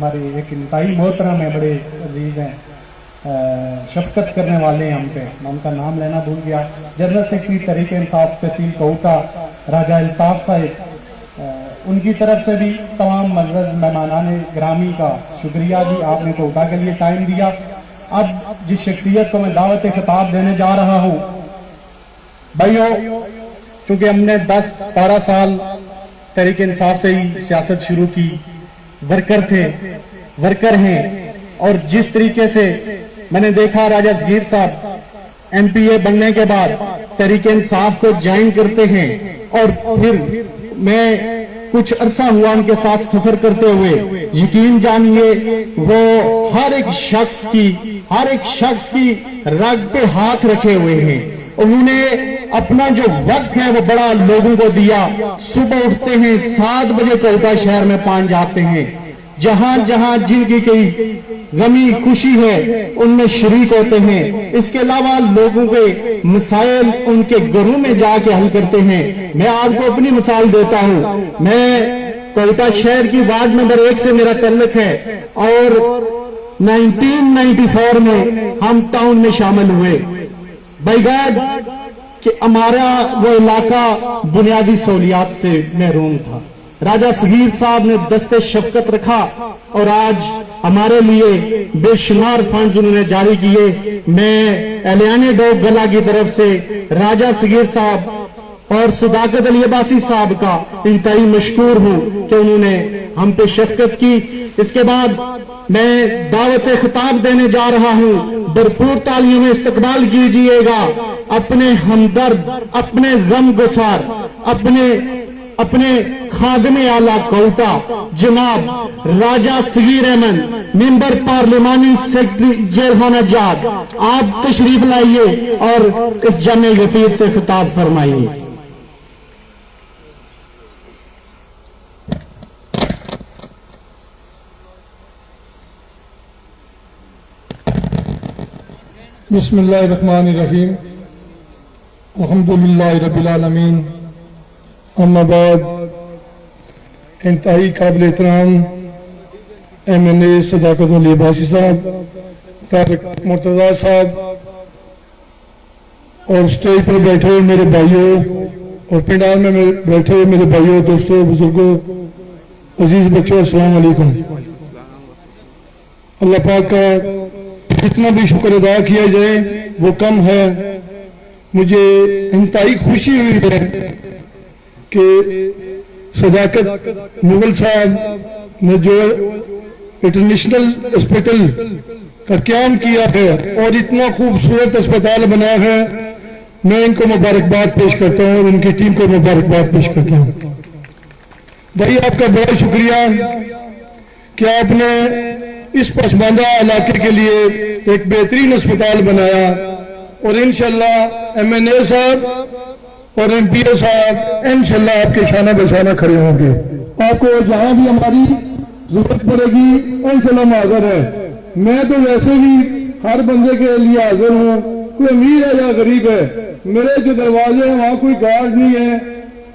ہمارے ایک انتہائی محترم ہیں, بڑے عزیز ہیں, شفقت کرنے والے ہیں ہم پہ, میں ان کا نام لینا بھول گیا, جنرل سیکرٹری تحریک انصاف تحصیل کوٹا راجہ الطاف صاحب, ان کی طرف سے بھی تمام معزز مہمانان گرامی کا شکریہ جی, آپ نے کوٹا کے لیے ٹائم دیا. اب جس شخصیت کو میں دعوت خطاب دینے جا رہا ہوں, بھائیوں کیونکہ ہم نے 10-12 سال تحریک انصاف سے ہی سیاست شروع کی, ورکر ہیں, اور جس طریقے سے میں نے دیکھا راجہ صغیر صاحب ایم پی اے بننے کے بعد تحریک انصاف کو جوائن کرتے ہیں, اور پھر میں کچھ عرصہ ہوا ان کے ساتھ سفر کرتے ہوئے, یقین جانیے وہ ہر ایک شخص کی رگ پہ ہاتھ رکھے ہوئے ہیں. انہوں نے اپنا جو وقت ہے وہ بڑا لوگوں کو دیا. صبح اٹھتے ہیں 7 بجے کوٹا شہر میں پہنچ جاتے ہیں, جہاں جہاں جن کی کوئی غمی خوشی ہے ان میں شریک ہوتے ہیں. اس کے علاوہ لوگوں کے مسائل ان کے گھروں میں جا کے حل کرتے ہیں. میں آپ کو اپنی مثال دیتا ہوں, میں کوٹا شہر کی وارڈ نمبر 1 سے میرا تعلق ہے, اور 1994 میں ہم ٹاؤن میں شامل ہوئے. بغیر کہ ہمارا وہ علاقہ بنیادی سہولیات سے محروم تھا. راجہ صغیر صاحب نے دست شفقت رکھا اور آج ہمارے لیے بے شمار فنڈز انہوں نے جاری کیے. میں اہلیان ڈوگ گلا کی طرف سے راجہ صغیر صاحب اور صداقت علی عباسی صاحب کا انتہائی مشکور ہوں کہ انہوں نے ہم پہ شفقت کی. اس کے بعد میں دعوت خطاب دینے جا رہا ہوں, بھرپور تالیوں میں استقبال کیجئے گا اپنے ہمدرد, اپنے غم گسار, اپنے خادم اعلیٰ کوٹا جناب راجہ صغیر احمد, ممبر پارلیمانی سیکرٹری جیلخانہ جات. آپ تشریف لائیے اور اس جامع غفیر سے خطاب فرمائیے. بسم اللہ الرحمن الرحیم, الحمدللہ رب العالمین. اما بعد, انتہائی قابل احترام ایم این اے صداقت علی عباسی صاحب, طارق مرتضیٰ صاحب, اور اسٹیج پر بیٹھے ہوئے میرے بھائیوں اور پنڈال میں بیٹھے ہوئے میرے بھائیوں, دوستوں, بزرگوں, عزیز بچوں, السلام علیکم. اللہ پاک کا جتنا بھی شکر ادا کیا جائے وہ کم ہے. مجھے انتہائی خوشی ہوئی ہے کہ صداقت مغل صاحب نے جو انٹرنیشنل ہسپتال کا قیام کیا ہے اور اتنا خوبصورت اسپتال بنا ہے, میں ان کو مبارکباد پیش کرتا ہوں اور ان کی ٹیم کو مبارکباد پیش کرتا ہوں. بھائی آپ کا بہت شکریہ کہ آپ نے اس پسماندہ علاقے کے لیے ایک بہترین اسپتال بنایا, اور انشاءاللہ ایم این اے صاحب اور ایم پی او صاحب انشاءاللہ آپ کے شانہ بشانہ کھڑے ہوں گے. آپ کو جہاں بھی ہماری ضرورت پڑے گی انشاءاللہ ہم حاضر ہیں. میں تو ویسے بھی ہر بندے کے لیے حاضر ہوں, کوئی امیر ہے یا غریب ہے. میرے جو دروازے ہیں وہاں کوئی گارڈ نہیں ہے,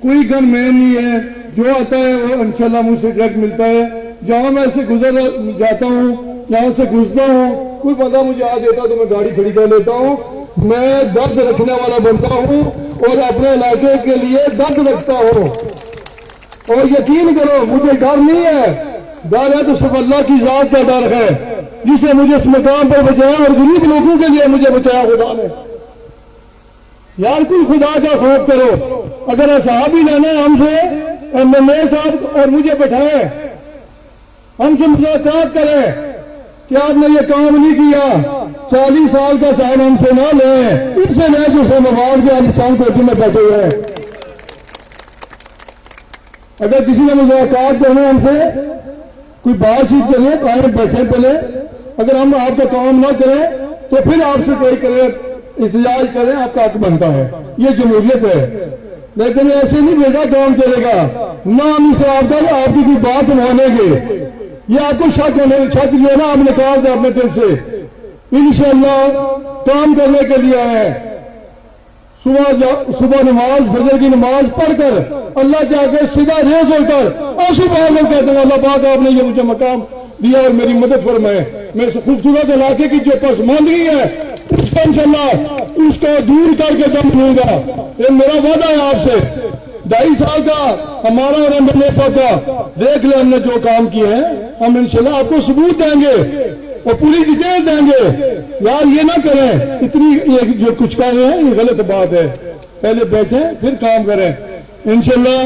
کوئی گن مین نہیں ہے, جو آتا ہے وہ انشاءاللہ مجھ سے ڈائریکٹ ملتا ہے. جہاں میں سے گزر جاتا ہوں, یہاں سے گزرتا ہوں, کوئی بندہ مجھے آ دیتا تو میں گاڑی کھڑی کر لیتا ہوں. میں درد رکھنے والا بنتا ہوں اور اپنے علاقے کے لیے درد رکھتا ہوں, اور یقین کرو مجھے ڈر نہیں ہے. ڈر ہے تو صرف اللہ کی ذات کا ڈر ہے جسے مجھے اس مقام پر بچایا, اور غریب لوگوں کے لیے مجھے بچایا خدا نے. یار کوئی خدا کا خوف کرو. اگر اصحاب ہی لینا ہم سے ایم این اے صاحب اور مجھے بٹھائے, ہم سے مذاکرات کریں کہ آپ نے یہ کام نہیں کیا, 40 سال کا سال ہم سے نہ لیں, ان سے لیں جو سے مواد کے انسان کوٹی میں بیٹھے ہوئے ہیں. اگر کسی نے مذاکرات کرنا ہم سے, کوئی بات چیت کریں تو آئیں بیٹھے پہلے. اگر ہم آپ کا کام نہ کریں تو پھر آپ سے کوئی کرے, احتجاج کریں, آپ کا حق بنتا ہے. یہ جمہوریت ہے, لیکن ایسے نہیں بیٹا کام چلے گا. نہ ہم سے آپ کی کوئی بات مانیں گے. یہ آپ کو شک جو ہے نا آپ نے کہا تھا اپنے دل سے, انشاءاللہ کام کرنے کے لیے آئے. صبح نماز فجر کی نماز پڑھ کر اللہ کے آگے سیدھا ریز ہو کر آنسو بہا کر کہتے ہیں اللہ پاک آپ نے یہ مجھے مقام دیا اور میری مدد فرمائے. میں اس خوبصورت علاقے کی جو پسماندگی ہے اس کا انشاءاللہ اس کو دور کر کے دم لوں گا. یہ میرا وعدہ ہے آپ سے. 2.5 سال کا ہمارا اور MLA صاحب کا دیکھ لیں ہم نے جو کام کیے ہیں. ہم انشاءاللہ آپ کو ثبوت دیں گے اور پوری ڈیٹیل دیں گے. یار یہ نہ کریں, اتنی یہ جو کچھ کر رہے ہیں یہ غلط بات ہے. پہلے بیٹھیں پھر کام کریں. انشاءاللہ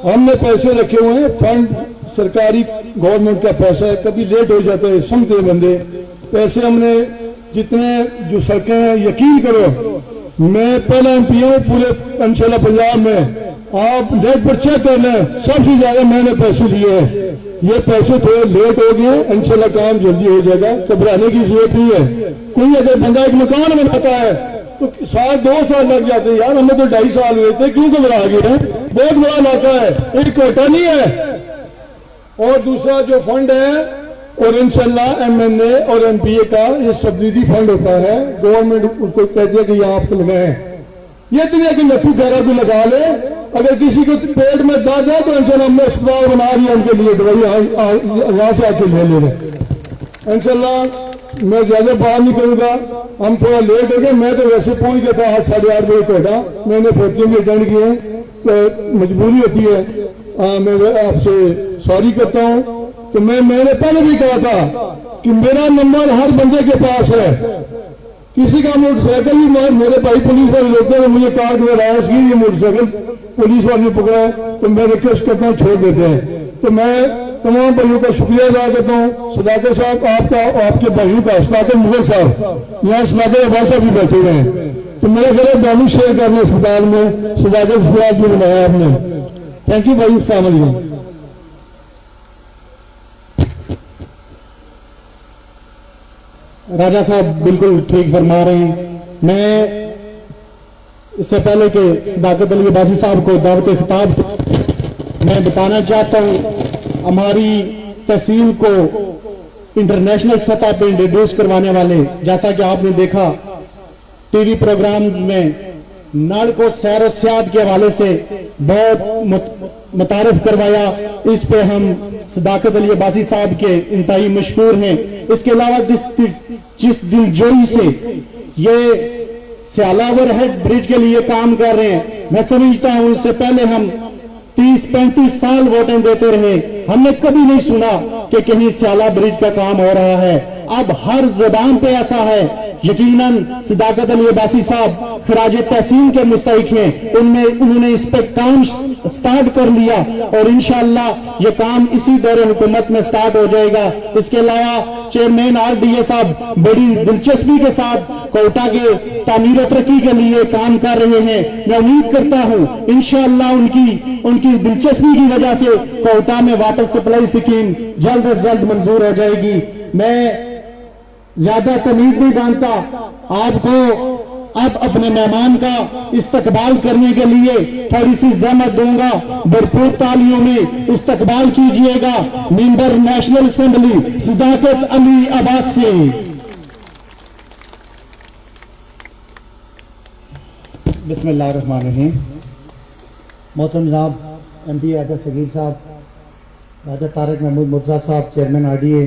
ہم نے پیسے رکھے ہوئے ہیں, فنڈ سرکاری گورنمنٹ کا پیسہ ہے, کبھی لیٹ ہو جاتے ہیں سمجھتے بندے. پیسے ہم نے جتنے جو سڑکیں ہیں, یقین کرو میں پہلا MP ہوں پورے انشاءاللہ پنجاب میں. آپ نیٹ پر چیک کر لیں, سب سے زیادہ میں نے پیسے لیے ہیں. یہ پیسے تھوڑے لیٹ ہو گئے, انشاءاللہ کام جلدی ہو جائے گا, گھبرانے کی ضرورت نہیں ہے. کوئی اگر بندہ ایک مکان بناتا ہے تو 2 سال لگ جاتے ہیں. یار ہمیں تو 2.5 سال ہوئے تھے, کیوں گھبرا گئے ہیں؟ بہت بڑا علاقہ ہے, ایک کوٹا نہیں ہے. اور دوسرا جو فنڈ ہے اور انشاءاللہ MNA اور MPA کا یہ سبسڈی فنڈ ہوتا ہے, گورنمنٹ اس کو کہتی ہے کہ یہ آپ کو لگائیں. یہ اتنے کہ لٹو گہرا کو لگا لے. اگر کسی کو پیٹ میں درد ہے تو انشاءاللہ ہم نے اسپتال بنا دیا ان کے لیے, دوائی یہاں سے آ کے لے لیں انشاءاللہ. میں زیادہ بات نہیں کروں گا, ہم تھوڑا لیٹ ہو گئے. میں تو ویسے پہنچ گیا تھا 8:30 بجے کوٹا. میں نے فوٹیاں بھی اٹینڈ کی ہیں تو مجبوری ہوتی ہے. میں آپ سے سوری کرتا ہوں. تو میں نے پہلے بھی کہا تھا کہ میرا نمبر ہر بندے کے پاس ہے. کسی کا موٹر سائیکل بھی میرے بھائی پولیس والے روکتے ہیں, مجھے کار میں لایا سی یہ موٹر سائیکل پولیس والے نے پکڑا ہے تو میں ریکویسٹ کرتا ہوں چھوڑ دیتے ہیں. تو میں تمام بھائیوں کا شکریہ ادا کرتا ہوں. صداقت صاحب آپ کا, آپ کے بھائیوں کا, صداقت مغل صاحب یہاں صداقت عباس صاحب بھی بیٹھے ہوئے ہیں. تو میرا خیال دانو شیئر کرنے اسپتال میں صداقت اسپتال بھی بنایا آپ نے. تھینک یو بھائی, السلام علیکم. راجہ صاحب بالکل ٹھیک فرما رہے ہیں. میں اس سے پہلے کہ صداقت علی عباسی صاحب کو دعوت خطاب میں بتانا چاہتا ہوں, ہماری تحصیل کو انٹرنیشنل سطح پہ انٹروڈیوس کروانے والے, جیسا کہ آپ نے دیکھا ٹی وی پروگرام میں نال کو سیر و سیاحت کے حوالے سے بہت متعارف کروایا. اس پہ ہم صداقت علی عباسی صاحب کے انتہائی مشکور ہیں. اس کے علاوہ جس دلجوئی سے یہ سیالاور ہیڈ برج کے لیے کام کر رہے ہیں, میں سمجھتا ہوں اس سے پہلے ہم 30-35 سال ووٹیں دیتے رہے, ہم نے کبھی نہیں سنا کہ کہیں سیالہ برج کا کام ہو رہا ہے. اب ہر زبان پہ ایسا ہے. یقیناً صداقت علی عباسی صاحب خراج تحسین کے مستحق ہیں. انہوں نے اس پہ کام سٹارٹ کر لیا اور انشاءاللہ یہ کام اسی دور حکومت میں سٹارٹ ہو جائے گا. اس کے علاوہ چیئرمین RDA صاحب بڑی دلچسپی کے ساتھ کوٹا کے تعمیر و ترقی کے لیے کام کر رہے ہیں. میں امید کرتا ہوں انشاءاللہ ان کی دلچسپی کی وجہ سے کوٹا میں واٹر سپلائی اسکیم جلد از جلد منظور ہو جائے گی. میں زیادہ تمیز نہیں جانتا, آپ کو اب اپنے مہمان کا استقبال کرنے کے لیے تھوڑی سی زحمت دوں گا. بھرپور تالیوں میں استقبال کیجئے گا ممبر نیشنل اسمبلی صداقت علی عباسی. بسم اللہ الرحمن الرحیم. محترم جناب MP عادل صغیر صاحب, راجہ طارق محمود مرزا صاحب چیئرمین RDA,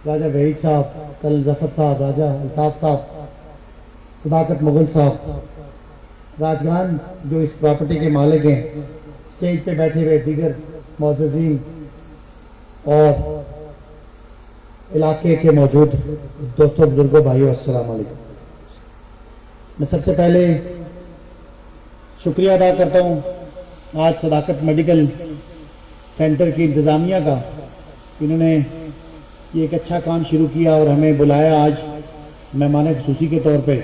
راجہ وحید صاحب, کل ظفر صاحب, راجہ الطاف صاحب, صداقت مغل صاحب, راجگان جو اس پراپرٹی کے مالک ہیں, اسٹیج پہ بیٹھے ہوئے دیگر معززین اور علاقے کے موجود دوستوں بزرگوں بھائیوں, السلام علیکم. میں سب سے پہلے شکریہ ادا کرتا ہوں آج صداقت میڈیکل سینٹر کی انتظامیہ کا. انہوں نے یہ ایک اچھا کام شروع کیا اور ہمیں بلایا آج مہمان خصوصی کے طور پہ.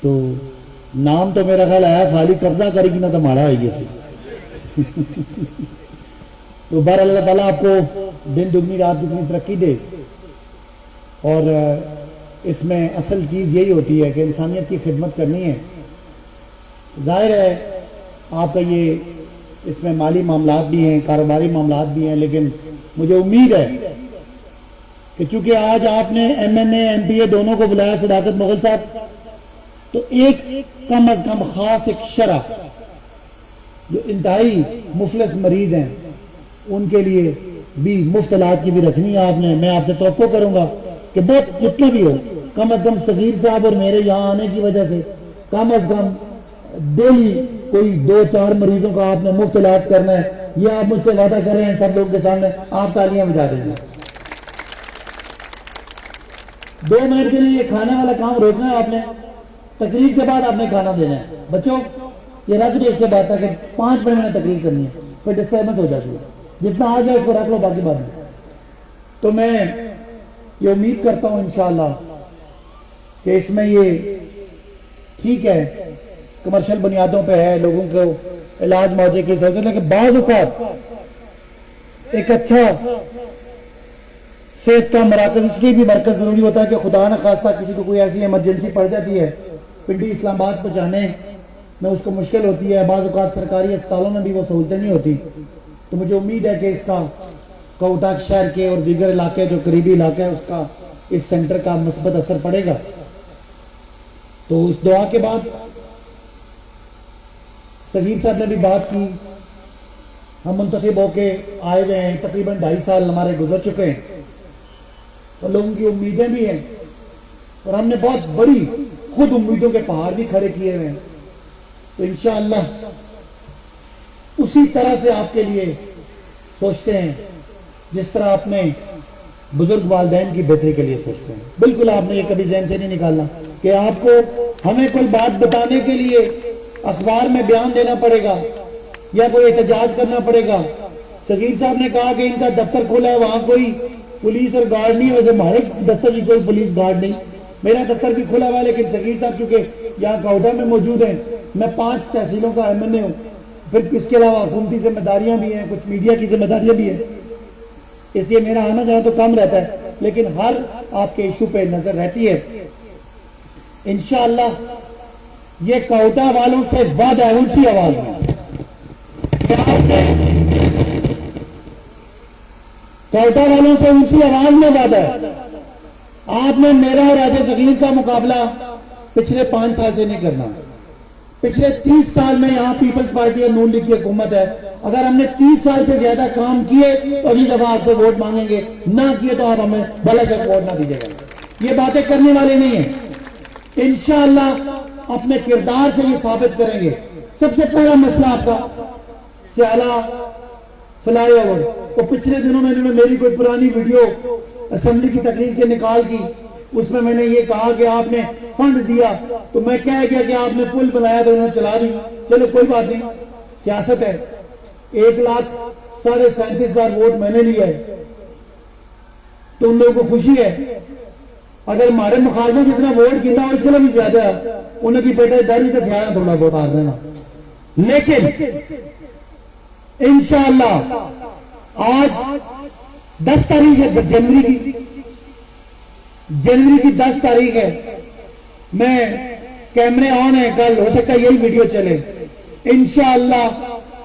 تو نام تو میرا خیال آیا خالی قبضہ کرے گی نہ تو مارا ہوئی سے. تو بہر اللہ تعالیٰ آپ کو دن دگنی رات دگنی ترقی دے. اور اس میں اصل چیز یہی ہوتی ہے کہ انسانیت کی خدمت کرنی ہے. ظاہر ہے آپ کا یہ اس میں مالی معاملات بھی ہیں, کاروباری معاملات بھی ہیں, لیکن مجھے امید ہے کہ چونکہ آج آپ نے MNA MPA دونوں کو بلایا صداقت مغل صاحب, تو ایک کم از کم خاص ایک شرح جو انتہائی مفلس مریض ہیں ان کے لیے بھی مفت علاج کی بھی رکھنی ہے آپ نے. میں آپ سے توقع کروں گا کہ بہت جتنا بھی ہو کم از کم صغیر صاحب اور میرے یہاں آنے کی وجہ سے کم از کم ڈیلی کوئی 2-4 مریضوں کا آپ نے مفت علاج کرنا ہے. یہ آپ مجھ سے وعدہ کر رہے ہیں سب لوگوں کے سامنے. آپ تالیاں بجا دیں گے. 2 منٹ کے لیے یہ کھانے والا کام روکنا ہے آپ نے. تقریر کے بعد آپ نے کھانا دینا ہے. بچوں یہ رکھ دو اس کے بعد تاکہ 5 منٹ میں تقریر کرنی ہے. پھر ڈسٹربنس ہو جاتی ہے. جتنا آ جائے اس کو رکھ لو باقی بعد میں. تو میں یہ امید کرتا ہوں انشاءاللہ کہ اس میں یہ ٹھیک ہے کمرشل بنیادوں پہ ہے لوگوں کو علاج معاوضے کی ضرورت ہے, لیکن بعض اوقات ایک اچھا صحت کا مراکز اس لیے بھی مرکز ضروری ہوتا ہے کہ خدا نہ خواستہ کسی کو کوئی ایسی ایمرجنسی پڑ جاتی ہے پنڈی اسلام آباد پہنچانے میں اس کو مشکل ہوتی ہے. بعض اوقات سرکاری اسپتالوں میں بھی وہ سہولتیں نہیں ہوتی. تو مجھے امید ہے کہ اس کا کوٹا شہر کے اور دیگر علاقے جو قریبی علاقے ہیں اس کا اس سینٹر کا مثبت اثر پڑے گا. تو اس دعا کے بعد صغیر صاحب نے بھی بات کی. ہم منتخب ہو کے آئے ہوئے ہیں, تقریباً 2.5 سال ہمارے گزر چکے ہیں اور لوگوں کی امیدیں بھی ہیں اور ہم نے بہت بڑی خود امیدوں کے پہاڑ بھی کھڑے کیے ہوئے ہیں. تو انشاءاللہ اسی طرح سے آپ کے لیے سوچتے ہیں جس طرح اپنے بزرگ والدین کی بہتری کے لیے سوچتے ہیں. بالکل آپ نے یہ کبھی ذہن سے نہیں نکالنا کہ آپ کو ہمیں کوئی بات بتانے کے لیے اخبار میں بیان دینا پڑے گا یا کوئی احتجاج کرنا پڑے گا. صغیر صاحب نے کہا کہ ان کا دفتر کھولا ہے, وہاں کوئی پولیس اور گارڈ نہیں ہے. ویسے ہمارے دفتر کی کوئی پولیس گارڈ نہیں, میرا دفتر بھی کھلا ہوا ہے, لیکن صغیر صاحب چونکہ یہاں کوٹا میں موجود ہیں, میں 5 تحصیلوں کا MNA ہوں, پھر اس کے علاوہ حکومتی ذمہ داریاں بھی ہیں, کچھ میڈیا کی ذمہ داریاں بھی ہیں, اس لیے میرا آنا جانا تو کم رہتا ہے, لیکن ہر آپ کے ایشو پہ نظر رہتی ہے. انشاءاللہ یہ کوٹا والوں سے وعدہ ہے اونچی آواز میں کوٹا والوں سے اونچی آواز میں وعدہ ہے. آپ نے میرا اور راجہ صغیر کا مقابلہ پچھلے 5 سال سے نہیں کرنا. پچھلے 30 سال میں یہاں پیپلز پارٹی اور نون لیگ کی حکومت ہے. اگر ہم نے 30 سال سے زیادہ کام کیے تو اگلی دفعہ آپ کو ووٹ مانگیں گے, نہ کیے تو آپ ہمیں بھلا شک ووٹ نہ دیجیے گا. یہ باتیں کرنے والے نہیں ہیں. انشاءاللہ اپنے کردار سے یہ ثابت کریں گے. سب سے پہلا مسئلہ آپ کا سیالہ فلائی اوور. تو پچھلے دنوں میں انہوں نے میری کوئی پرانی ویڈیو اسمبلی کی تقریر کے نکال کی, اس میں نے یہ کہا کہ آپ نے فنڈ دیا, تو میں کہہ گیا کہ آپ نے پل بنایا تو انہوں نے چلا دی. چلو کوئی بات نہیں, سیاست ہے. 1,37,500 ووٹ میں نے لیا ہے تو ان لوگوں کو خوشی ہے. اگر ہمارے مخالفوں جتنا ووٹ کیتا ہو اس کے لیے بھی زیادہ ہے, انہوں کی بیٹے داری تو کیا ہے تھوڑا بہت آ دینا. لیکن انشاءاللہ آج 10 تاریخ ہے جنوری کی 10 تاریخ ہے. میں کیمرے آن ہے, کل ہو سکتا ہے یہی ویڈیو چلے. انشاءاللہ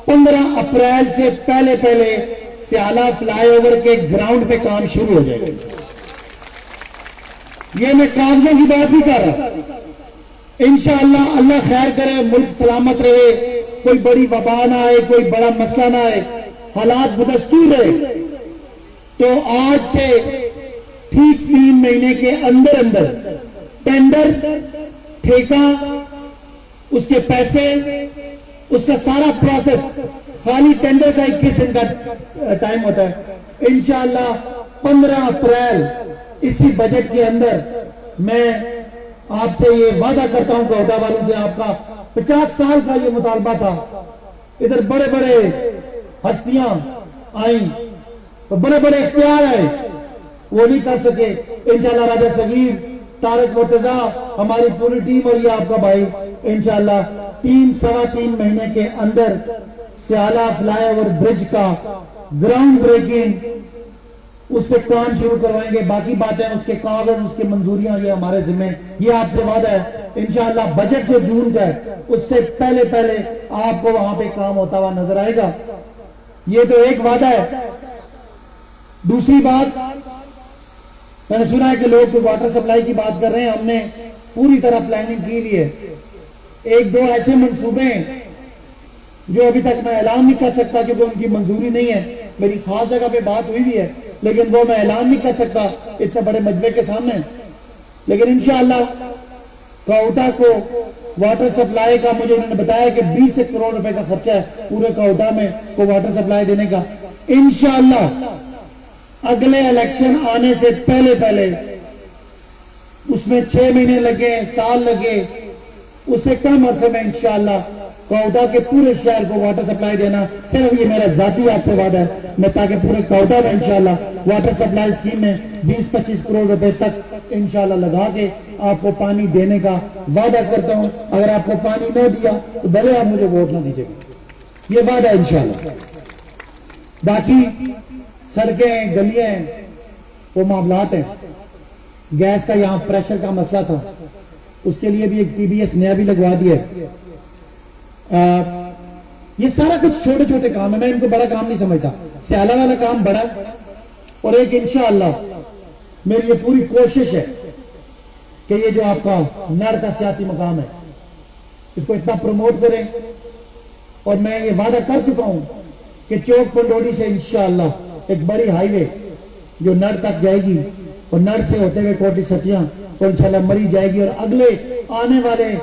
15 اپریل سے پہلے سیالہ فلائی اوور کے گراؤنڈ پہ کام شروع ہو جائے گا. یہ میں کاغذوں کی بات نہیں کر رہا. انشاءاللہ اللہ خیر کرے, ملک سلامت رہے, کوئی بڑی وبا نہ آئے, کوئی بڑا مسئلہ نہ آئے, حالات بدستور رہے, تو آج سے ٹھیک 3 مہینے کے اندر ٹینڈر, ٹھیکہ, اس کے پیسے, اس کا سارا پروسیس, خالی ٹینڈر کا 21 دن کا ٹائم ہوتا ہے. انشاءاللہ 15 اپریل اسی بجٹ کے اندر میں آپ سے یہ وعدہ کرتا ہوں, کوٹا والوں سے, آپ کا 50 سال کا یہ مطالبہ تھا. ادھر بڑے بڑے ہستیاں آئیں, بڑے بڑے اختیار آئے, وہ نہیں کر سکے. انشاءاللہ راجہ صغیر, طارق مرتضیٰ, ہماری پوری ٹیم اور یہ آپ کا بھائی انشاءاللہ 3-3.25 مہینے کے اندر سیالہ فلائی اوور برج کا گراؤنڈ بریکنگ, اس پہ کام شروع کروائیں گے. باقی باتیں, اس کے کاغذ, اس کے منظوریاں, یہ ہمارے ذمہ, یہ آپ سے وعدہ ہے. انشاءاللہ بجٹ جو جون کا ہے اس سے پہلے آپ کو وہاں پہ کام ہوتا ہوا نظر آئے گا. یہ تو ایک وعدہ ہے. دوسری بات, میں نے سنا ہے کہ لوگ واٹر سپلائی کی بات کر رہے ہیں. ہم نے پوری طرح پلاننگ کی ہوئی ہے. 1-2 ایسے منصوبے ہیں جو ابھی تک میں اعلان نہیں کر سکتا کیونکہ ان کی منظوری نہیں ہے, میری خاص جگہ پہ بات ہوئی بھی ہے، لیکن وہ میں اعلان نہیں کر سکتا اتنے بڑے مجمع کے سامنے. لیکن انشاءاللہ کوئٹہ کو واٹر سپلائی کا مجھے انہوں نے بتایا کہ 20 کروڑ روپے کا خرچہ ہے پورے کوئٹہ میں کو واٹر سپلائی دینے کا. انشاءاللہ اگلے الیکشن آنے سے پہلے اس میں 6 مہینے لگے، سال لگے، اس سے کم عرصے میں انشاءاللہ کوئٹہ کے پورے شہر کو واٹر سپلائی دینا. صرف یہ میرا ذاتی آپ سے وعدہ ہے، میں تاکہ پورے کوئٹہ میں انشاءاللہ واٹر سپلائی اسکیم میں 20-25 کروڑ روپے تک انشاءاللہ لگا کے آپ کو پانی دینے کا وعدہ کرتا ہوں. اگر آپ کو پانی نہ دیا تو بھلے آپ مجھے ووٹ نہ دیجیے گا، یہ وعدہ ہے انشاءاللہ. باقی سڑکیں، گلیاں وہ معاملات ہیں. گیس کا یہاں پریشر کا مسئلہ تھا، اس کے لیے بھی ایک پی بی ایس نیا بھی لگوا دیا ہے. یہ سارا کچھ چھوٹے چھوٹے کام ہے، میں ان کو بڑا کام نہیں سمجھتا. سیالہ والا کام بڑا ہے، اور ایک انشاءاللہ میری یہ پوری کوشش ہے کہ یہ جو آپ کا نر کا سیاسی مقام ہے اس کو اتنا پروموٹ کریں. اور میں یہ وعدہ کر چکا ہوں کہ چوک پنڈوری سے انشاءاللہ ایک بڑی ہائی وے جو نر تک جائے گی، اور نر سے ہوتے ہوئے کوٹی ستیاں اور انشاءاللہ مری جائے گی. اور اگلے آنے والے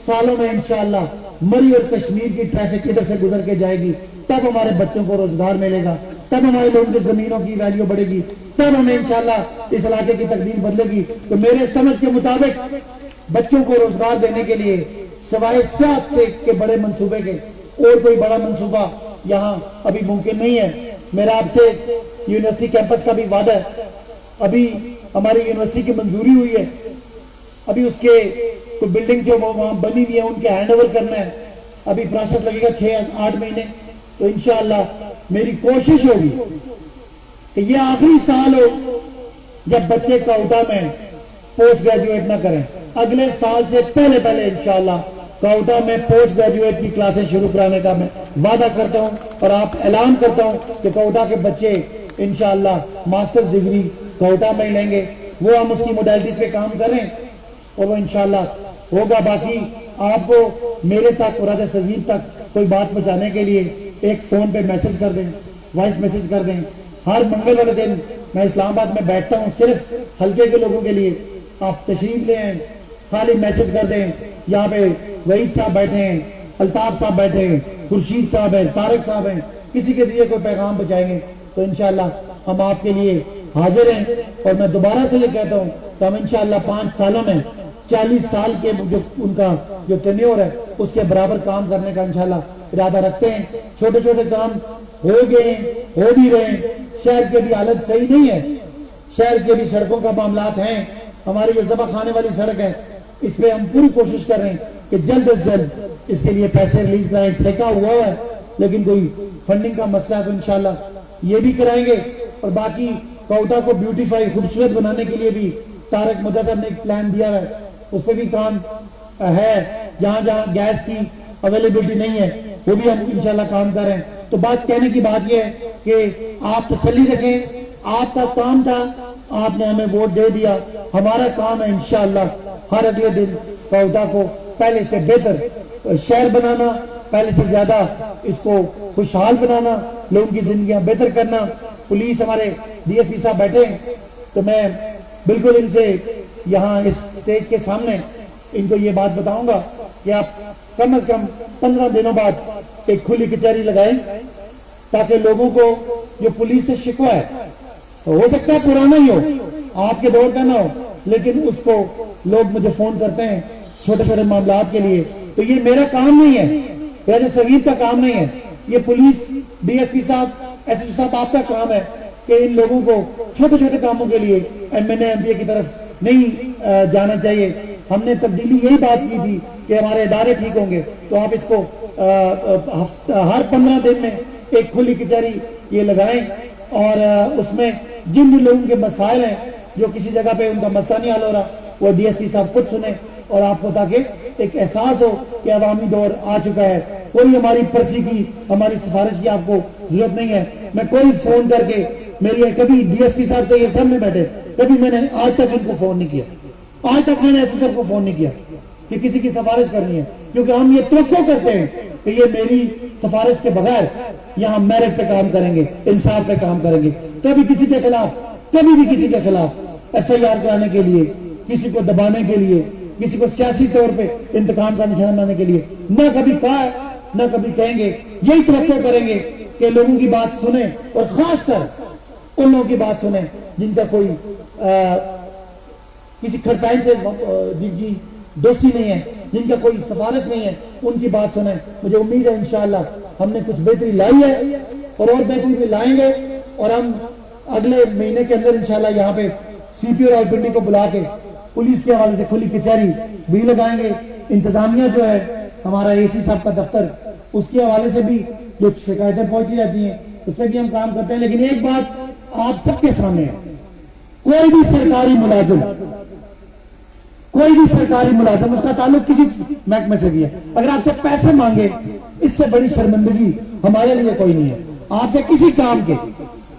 سالوں میں انشاءاللہ مری اور کشمیر کی ٹریفک ادھر سے گزر کے جائے گی. تب ہمارے بچوں کو روزگار ملے گا، تب ہمارے لوگوں کی زمینوں کی ویلیو بڑھے گی، تب ہمیں انشاءاللہ اس علاقے کی تقدیر بدلے گی. تو میرے سمجھ کے مطابق بچوں کو روزگار دینے کے لیے سوائے صحت سے کے بڑے منصوبے کے اور کوئی بڑا منصوبہ یہاں ابھی ممکن نہیں ہے. میرا آپ سے یونیورسٹی کیمپس کا بھی وعدہ ہے. ابھی ہماری یونیورسٹی کی منظوری ہوئی ہے، ابھی اس کے کوئی بلڈنگ جو وہاں بنی ہوئی ہے ان کے ہینڈ اوور کرنا ہے. ابھی پروسیس لگے گا 6-8 مہینے. تو انشاءاللہ میری کوشش ہوگی کہ یہ آخری سال ہو جب بچے کوئٹہ میں پوسٹ گریجویٹ نہ کریں. اگلے سال سے پہلے انشاءاللہ کوئٹہ میں پوسٹ گریجویٹ کی کلاسیں شروع کرانے کا میں وعدہ کرتا ہوں، اور آپ اعلان کرتا ہوں کہ کوئٹہ کے بچے انشاءاللہ ماسٹرز ڈگری کوئٹہ میں لیں گے. وہ ہم اس کی موڈیلٹیز پہ کام کریں اور وہ انشاءاللہ ہوگا. باقی آپ کو میرے تک اور راجہ صغیر تک کوئی بات پہنچانے کے لیے ایک فون پہ میسج کر دیں، وائس میسج کر دیں. ہر منگل والے دن میں اسلام آباد میں بیٹھتا ہوں صرف حلقے کے لوگوں کے لیے. آپ تشریف لے آئیں، خالی میسج کر دیں. یہاں پہ وحید صاحب بیٹھے ہیں، الطاف صاحب بیٹھے ہیں، خورشید صاحب ہیں، طارق صاحب ہیں. کسی کے ذریعے کوئی پیغام پہنچائیں گے تو انشاءاللہ ہم آپ کے لیے حاضر ہیں. اور میں دوبارہ سے یہ کہتا ہوں کہ ہم انشاءاللہ 5 سالوں میں 40 سال کے جو ان کا جو ٹینیور ہے اس کے برابر کام کرنے کا انشاءاللہ ارادہ رکھتے ہیں. چھوٹے چھوٹے کام ہو گئے ہیں، ہو بھی رہے ہیں. شہر کے بھی حالت صحیح نہیں ہے، شہر کے بھی سڑکوں کا معاملات ہیں. ہماری جو ذبح خانے والی سڑک ہے اس پہ ہم پوری کوشش کر رہے ہیں کہ جلد از جلد اس کے لیے پیسے ریلیز کرائیں. ٹھیکہ ہوا ہے لیکن کوئی فنڈنگ کا مسئلہ ہے تو انشاءاللہ یہ بھی کرائیں گے. اور باقی کوئٹہ کو بیوٹیفائی خوبصورت بنانے کے لیے بھی طارق مجدد نے ایک پلان دیا ہے، اس پہ بھی کام ہے. جہاں جہاں گیس کی اویلیبلٹی نہیں ہے وہ بھی ہم انشاءاللہ کام کر رہے ہیں. تو بات کہنے کی بات یہ ہے کہ آپ تسلی رکھیں، آپ کا کام تھا، آپ نے ہمیں ووٹ دے دیا. ہمارا کام ہے انشاءاللہ ہر اگلے دن کوئٹہ کو پہلے سے بہتر شہر بنانا، پہلے سے زیادہ اس کو خوشحال بنانا، لوگوں کی زندگیاں بہتر کرنا. پولیس ہمارے ڈی ایس پی صاحب بیٹھے ہیں تو میں بالکل ان سے یہاں اس سٹیج کے سامنے ان کو یہ بات بتاؤں گا کہ آپ کم از کم 15 دنوں بعد ایک کھلی کچہری لگائیں تاکہ لوگوں کو جو پولیس سے شکوہ ہے، ہو سکتا ہے پرانا ہی ہو، آپ کے دور کا نہ ہو، لیکن اس کو لوگ مجھے فون کرتے ہیں چھوٹے چھوٹے معاملات کے لیے. تو یہ میرا کام نہیں ہے، راجہ صغیر کا کام نہیں ہے، یہ پولیس ڈی ایس پی صاحب ایس ایس صاحب آپ کا کام ہے کہ ان لوگوں کو چھوٹے چھوٹے کاموں کے لیے M N A M P A کی طرف نہیں جانا چاہیے. ہم نے تبدیلی یہی بات کی تھی کہ ہمارے ادارے ٹھیک ہوں گے. تو آپ اس کو ہر 15 دن میں ایک کھلی کچہری یہ لگائیں اور اس میں جن بھی لوگوں کے مسائل ہیں جو کسی جگہ پہ ان کا مسئلہ نہیں حل ہو رہا وہ ڈی ایس پی صاحب خود سنیں اور آپ کو تاکہ ایک احساس ہو کہ عوامی دور آ چکا ہے. کوئی ہماری پرچی کی، ہماری سفارش کی آپ کو ضرورت نہیں ہے. میں کوئی فون کر کے میری کبھی ڈی ایس پی صاحب سے یہ سامنے بیٹھے کبھی میں نے آج تک ان کو فون نہیں کیا، آج تک میں نے ایس ایس کو فون نہیں کیا کہ کسی کی سفارش کرنی ہے، کیونکہ ہم یہ توقع کرتے ہیں کہ یہ میری سفارش کے بغیر یہاں میرٹ پہ کام کریں گے, انصاف پہ کام کریں گے. کبھی کسی کے خلاف, کبھی بھی کسی کے خلاف FIR کرانے کے لیے, کسی کو دبانے کے لیے, کسی کو سیاسی طور پہ انتقام کا نشانہ بنانے کے لیے نہ کبھی کہا ہے, نہ کبھی کہیں گے. یہی توقع کریں گے کہ لوگوں کی بات سنیں, اور خاص کر ان لوگوں کی بات سنیں جن کا کوئی کسی کھڑپائن سے جن کی دوستی نہیں ہے, جن کا کوئی سفارش نہیں ہے, ان کی بات سنیں. مجھے امید ہے انشاءاللہ ہم نے کچھ بہتری لائی ہے اور بہتری بھی لائیں گے, اور ہم اگلے مہینے کے اندر انشاءاللہ یہاں پہ CP اور راولپنڈی کو بلا کے پولیس کے حوالے سے کھلی کچہری بھی لگائیں گے. انتظامیہ جو ہے ہمارا AC صاحب کا دفتر, اس کے حوالے سے بھی جو شکایتیں پہنچی جاتی ہیں اس پہ بھی ہم کام کرتے ہیں. لیکن ایک بات آپ سب کے سامنے ہے, کوئی بھی سرکاری ملازم اس کا تعلق کسی محکمے سے بھی ہے, اگر آپ سے پیسے مانگے, اس سے بڑی شرمندگی ہمارے لیے کوئی نہیں ہے. آپ سے کسی کام کے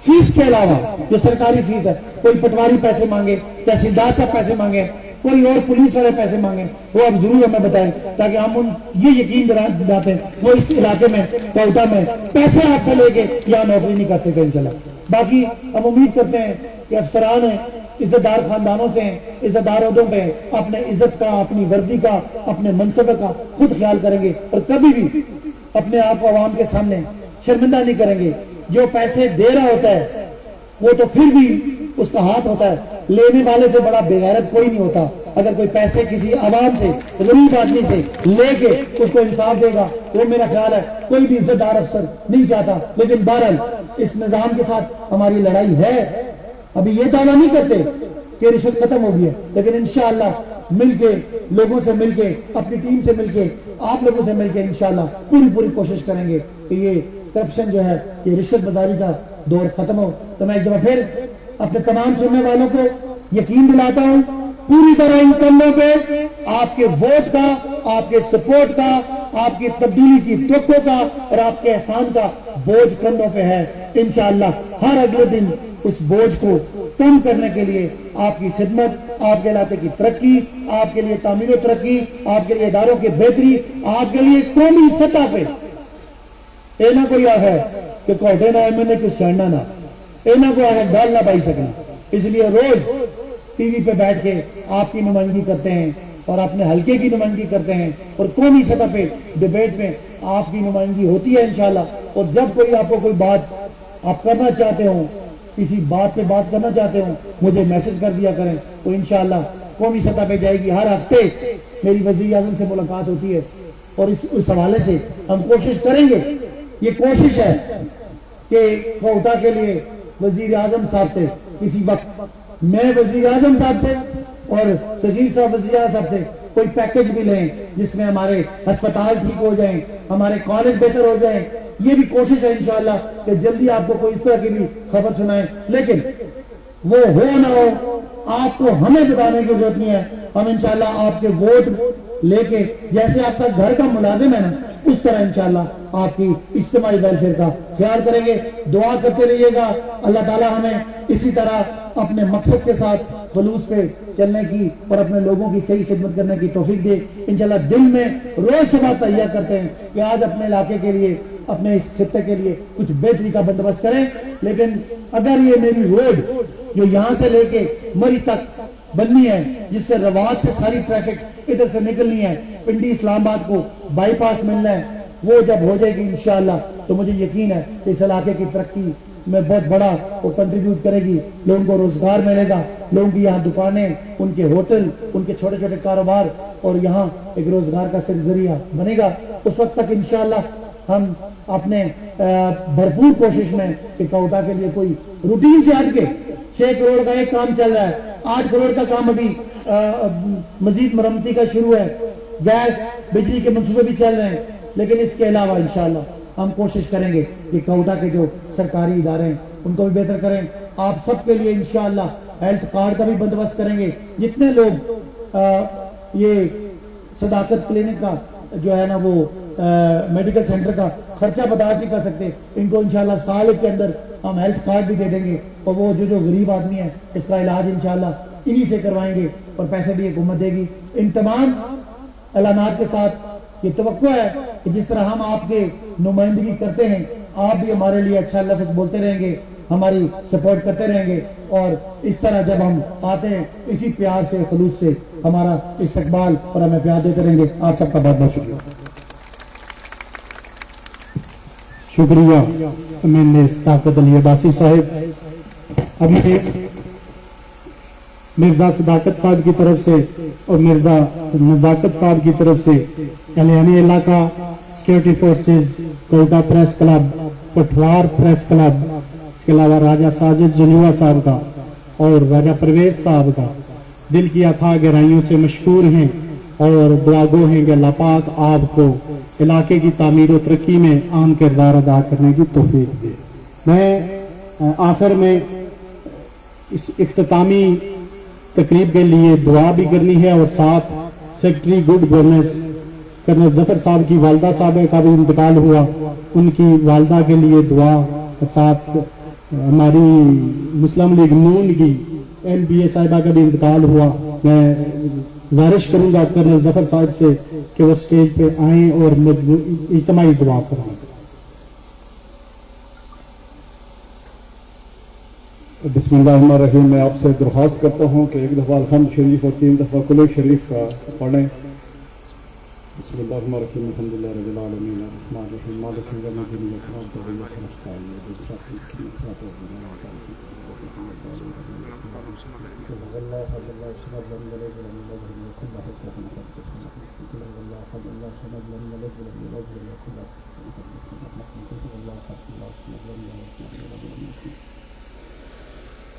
فیس کے علاوہ جو سرکاری فیس ہے, کوئی پٹواری پیسے مانگے, تحصیلدار صاحب پیسے مانگے, کوئی اور پولیس والے پیسے مانگے, وہ آپ ضرور ہمیں بتائیں تاکہ ہم یہ یقین دلاتے ہیں وہ اس علاقے میں کوئٹہ میں پیسے آپ سے لے کے یہاں نوکری نہیں کر سکتے انشاءاللہ. باقی ہم امید کرتے ہیں کہ افسران ہیں, عزت دار خاندانوں سے ہیں, عزت دار عہدوں پہ ہیں, اپنے عزت کا, اپنی وردی کا, اپنے منصب کا خود خیال کریں گے, اور کبھی بھی اپنے آپ کو عوام کے سامنے شرمندہ نہیں کریں گے. جو پیسے دے رہا ہوتا ہے وہ تو پھر بھی اس کا ہاتھ ہوتا ہے, لینے والے سے بڑا بے غیرت کوئی نہیں ہوتا. اگر کوئی پیسے کسی عوام سے, غریب آدمی سے لے کے اس کو انصاف دے گا, وہ میرا خیال ہے کوئی بھی عزت دار افسر نہیں چاہتا. لیکن بہرحال اس نظام کے ساتھ ہماری لڑائی ہے. ابھی یہ دعویٰ نہیں کرتے کہ رشوت ختم ہو گئی ہے, لیکن انشاءاللہ مل کے, لوگوں سے مل کے, اپنی ٹیم سے مل کے, آپ لوگوں سے مل کے انشاءاللہ پوری کوشش کریں گے کہ یہ کرپشن جو ہے, یہ رشوت بازاری کا دور ختم ہو. تو میں ایک دفعہ پھر اپنے تمام سننے والوں کو یقین دلاتا ہوں پوری طرح ان کندھوں پہ آپ کے ووٹ کا, آپ کے سپورٹ کا, آپ کی تبدیلی کی توقع کا اور آپ کے احسان کا بوجھ کندھوں پہ ہے. انشاءاللہ ہر اگلے دن اس بوجھ کو کم کرنے کے لیے آپ کی خدمت, آپ کے علاقے کی ترقی, آپ کے لیے تعمیر و ترقی, آپ کے لیے اداروں کی بہتری, آپ کے لیے قومی سطح پہ اے نہ کوئی ہے کہ کوٹے نہ میں نے کچھ چھڑنا نہ, اے نہ کوئی ہے گال نہ بائی سکنا. اس لیے روز ٹی وی پہ بیٹھ کے آپ کی نمائندگی کرتے ہیں اور اپنے حلقے کی نمائندگی کرتے ہیں, اور قومی سطح پہ ڈیبیٹ میں آپ کی نمائندگی ہوتی ہے انشاءاللہ. اور جب کوئی آپ کو کوئی بات آپ کرنا چاہتے ہوں, کسی بات پہ بات کرنا چاہتے ہوں, مجھے میسج کر دیا کریں, تو انشاءاللہ قومی سطح پہ جائے گی. ہر ہفتے میری وزیر اعظم سے ملاقات ہوتی ہے, اور اس حوالے سے ہم کوشش کریں گے. یہ کوشش ہے کہ کوئٹہ کے لیے وزیر اعظم صاحب سے کسی وقت میں وزیر اعظم صاحب سے اور صغیر صاحب وزیر اعظم صاحب سے کوئی پیکج بھی لیں جس میں ہمارے ہسپتال ٹھیک ہو جائیں, ہمارے کالج بہتر ہو جائیں. یہ بھی کوشش ہے انشاءاللہ کہ جلدی آپ کو کوئی اس طرح کی بھی خبر سنائیں. لیکن وہ ہو نہ ہو, آپ کو ہمیں بتانے کی ضرورت نہیں ہے. ہم انشاءاللہ آپ کے ووٹ لے کے, جیسے آپ کا گھر کا ملازم ہے نا, اس طرح انشاءاللہ آپ کی اجتماعی ویلفیئر کا خیال کریں گے. دعا کرتے رہیے گا, اللہ تعالیٰ ہمیں اسی طرح اپنے مقصد کے ساتھ خلوص پہ چلنے کی اور اپنے لوگوں کی صحیح خدمت کرنے کی توفیق دے. انشاءاللہ دل میں روز صبح تیار کرتے ہیں کہ آج اپنے علاقے کے لیے, اپنے اس خطے کے لیے کچھ بہتری کا بندوبست کریں. لیکن اگر یہ میری روڈ جو یہاں سے لے کے مری تک بننی ہے, جس سے رواد سے ساری ٹریفک ادھر سے نکلنی ہے, پنڈی اسلام آباد کو بائی پاس ملنا ہے, وہ جب ہو جائے گی انشاءاللہ تو مجھے یقین ہے کہ اس علاقے کی ترقی میں بہت بڑا وہ کنٹریبیوٹ کرے گی. لوگوں کو روزگار ملے گا, لوگوں کی یہاں دکانیں, ان کے ہوٹل, ان کے چھوٹے چھوٹے کاروبار, اور یہاں ایک روزگار کا ذریعہ بنے گا. اس وقت تک انشاءاللہ ہم اپنے بھرپور کوشش میں کہ کوئٹہ کے لیے کوئی روٹین سے ہٹ کے 6 کروڑ کا ایک کام چل رہا ہے, 8 کروڑ کا کام ابھی مزید مرمتی کا شروع ہے, گیس بجلی کے منصوبے بھی چل رہے ہیں. لیکن اس کے علاوہ انشاءاللہ ہم کوشش کریں گے کہ کوئٹہ کے جو سرکاری ادارے ہیں ان کو بھی بہتر کریں. آپ سب کے لیے انشاءاللہ ہیلتھ کارڈ کا بھی بندوبست کریں گے. جتنے لوگ یہ صداقت کلینک کا جو ہے نا وہ میڈیکل سینٹر کا خرچہ برداشت نہیں کر سکتے, ان کو انشاءاللہ سال کے اندر ہم ہیلتھ کارڈ بھی دے دیں گے, اور وہ جو غریب آدمی ہے اس کا علاج انشاءاللہ انہی سے کروائیں گے, اور پیسے بھی حکومت دے گی. ان تمام اعلانات کے ساتھ یہ توقع ہے کہ جس طرح ہم آپ کے نمائندگی کرتے ہیں آپ بھی ہمارے لیے اچھا لفظ بولتے رہیں گے, ہماری سپورٹ کرتے رہیں گے, اور اس طرح جب ہم آتے ہیں اسی پیار سے خلوص سے ہمارا استقبال اور ہمیں پیار دیتے رہیں گے. آپ سب کا بہت بہت شکریہ. شکریہ امین صداقت علی عباسی صاحب. ابھی مرزا صداقت صاحب کی طرف سے اور مرزا نزاکت صاحب کی طرف سے کلیانی علاقہ security forces, Quetta press club, Pothwar press club, اس کے علاوہ راجہ ساجد جنوا صاحب کا اور راجہ پرویز صاحب کا دل کی اتھاہ گہرائیوں سے مشکور ہیں اور دعا گو ہیں کہ اللہ پاک آپ کو علاقے کی تعمیر و ترقی میں اہم کردار ادا کرنے کی توفیق دے. میں آخر میں اس اختتامی تقریب کے لیے دعا بھی کرنی ہے, اور ساتھ سیکرٹری گڈ گورننس کرنل ظفر صاحب کی والدہ صاحب کا بھی انتقال ہوا, ان کی والدہ کے لیے دعا, اور ساتھ ہماری مسلم لیگ نون کی ایم پی اے صاحبہ کا بھی انتقال ہوا. میں گزارش کروں گا کرنل ظفر صاحب سے کہ وہ اسٹیج پہ آئیں اور اجتماعی دعا کریں. بسم اللہ الرحمن الرحیم. میں آپ سے درخواست کرتا ہوں کہ ایک دفعہ الحمد شریف اور 3 دفعہ کلک شریف پڑھیں. بسم اللہ الرحمن الرحیم. الحمدللہ رب العالمین الرحمن الرحیم مالک یوم الدین ایاک نعبد و ایاک نستعین اهدنا الصراط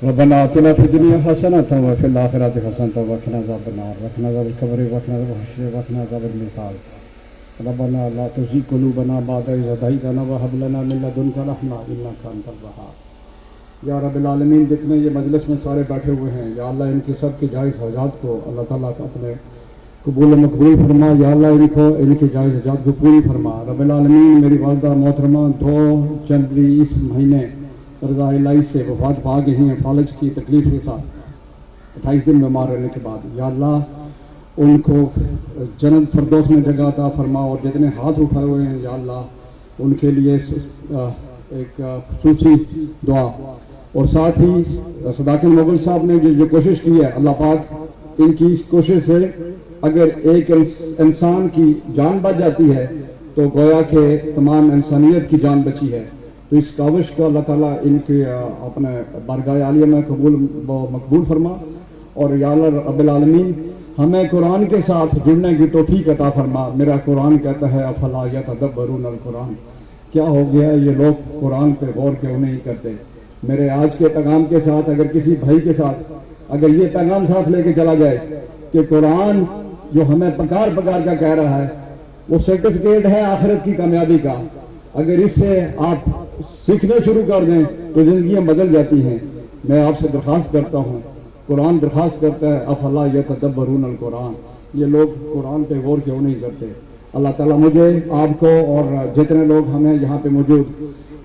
ربنا آتنا فی الدنیا حسنۃ وفی الآخرۃ حسنۃ وقنا عذاب النار وقنا عذاب القبر وقنا عذاب الحشر وقنا عذاب المثال. ربنا لا تزغ قلوبنا بعد إذ هديتنا وهب لنا من لدنك رحمة إنك أنت الوهاب. یا رب العالمین, جتنے یہ مجلس میں سارے بیٹھے ہوئے ہیں یا اللہ ان کی سب کی جائز حاجات کو اللہ تعالیٰ اپنے قبول و مقبول فرما. یا اللہ ان کی جائز حاجات کو پوری فرما. رب العالمین, میری والدہ محترمہ 2 جنوری اس مہینے رضا الہی سے وفات پا گئی ہیں فالج کی تکلیف کے ساتھ 28 دن بیمار رہنے کے بعد. یا اللہ ان کو جنت فردوس میں جگہ عطا فرما, اور جتنے ہاتھ اٹھائے ہوئے ہیں یا اللہ ان کے لیے ایک خصوصی دعا. اور ساتھ ہی صداقت مغل صاحب نے جو کوشش کی ہے, اللہ پاک ان کی اس کوشش سے اگر ایک انسان کی جان بچ جاتی ہے تو گویا کہ تمام انسانیت کی جان بچی ہے. تو اس کاوش کا اللہ تعالیٰ ان کے اپنے بارگاہ عالیہ میں قبول مقبول فرما. اور یا اللہ رب العالمین, ہمیں قرآن کے ساتھ جڑنے کی توفیق عطا فرما. میرا قرآن کہتا ہے افلا یتدبرون القرآن. کیا ہو گیا یہ لوگ قرآن پہ غور کیوں نہیں کرتے. میرے آج کے پیغام کے ساتھ اگر کسی بھائی کے ساتھ اگر یہ پیغام ساتھ لے کے چلا جائے کہ قرآن جو ہمیں پکار پکار کا کہہ رہا ہے وہ سرٹیفکیٹ ہے آخرت کی کامیابی کا, اگر اس سے آپ سیکھنا شروع کر دیں تو زندگیاں بدل جاتی ہیں. میں آپ سے درخواست کرتا ہوں, قرآن درخواست کرتا ہے افلا یتدبرون القرآن. یہ لوگ قرآن پہ غور کیوں نہیں کرتے. اللہ تعالیٰ مجھے, آپ کو اور جتنے لوگ ہمیں یہاں پہ موجود,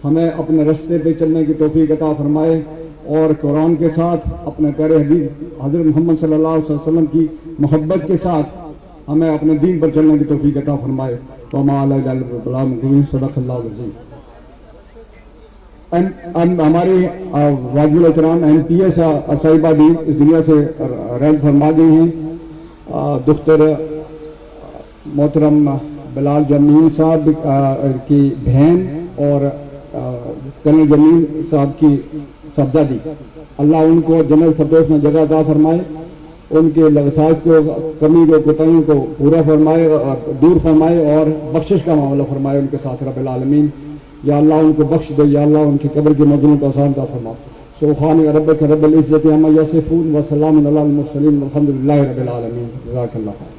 ہمیں اپنے رستے پہ چلنے کی توفیق عطا فرمائے, اور قرآن کے ساتھ اپنے پیارے حبیب حضرت محمد صلی اللہ علیہ وسلم کی محبت کے ساتھ ہمیں اپنے دین پر چلنے کی توفیق عطا فرمائے. وما علینا الا البلاغ. صدق اللہ العظیم. ہماری واجب الاحترام ایم پی اے صاحبہ بھی اس دنیا سے رحل فرما گئی ہیں. دختر محترم بلال جمیل صاحب کی بہن اور کرنل جمیل صاحب کی صاحبزادی, اللہ ان کو جنت فردوس میں جگہ عطا فرمائے, ان کے لغزشات کو, کمی کو, کوتاہیوں کو پورا فرمائے, دور فرمائے اور بخشش کا معاملہ فرمائے ان کے ساتھ رب العالمین. یا اللہ ان کو بخش دے, یا اللہ ان کی قبر کی مظلوم کو آسان عطا فرما. سبحان ربک رب العزت عما یصفون وسلام علی المرسلین والحمد للہ رب العالمین. جزاک اللہ خیر.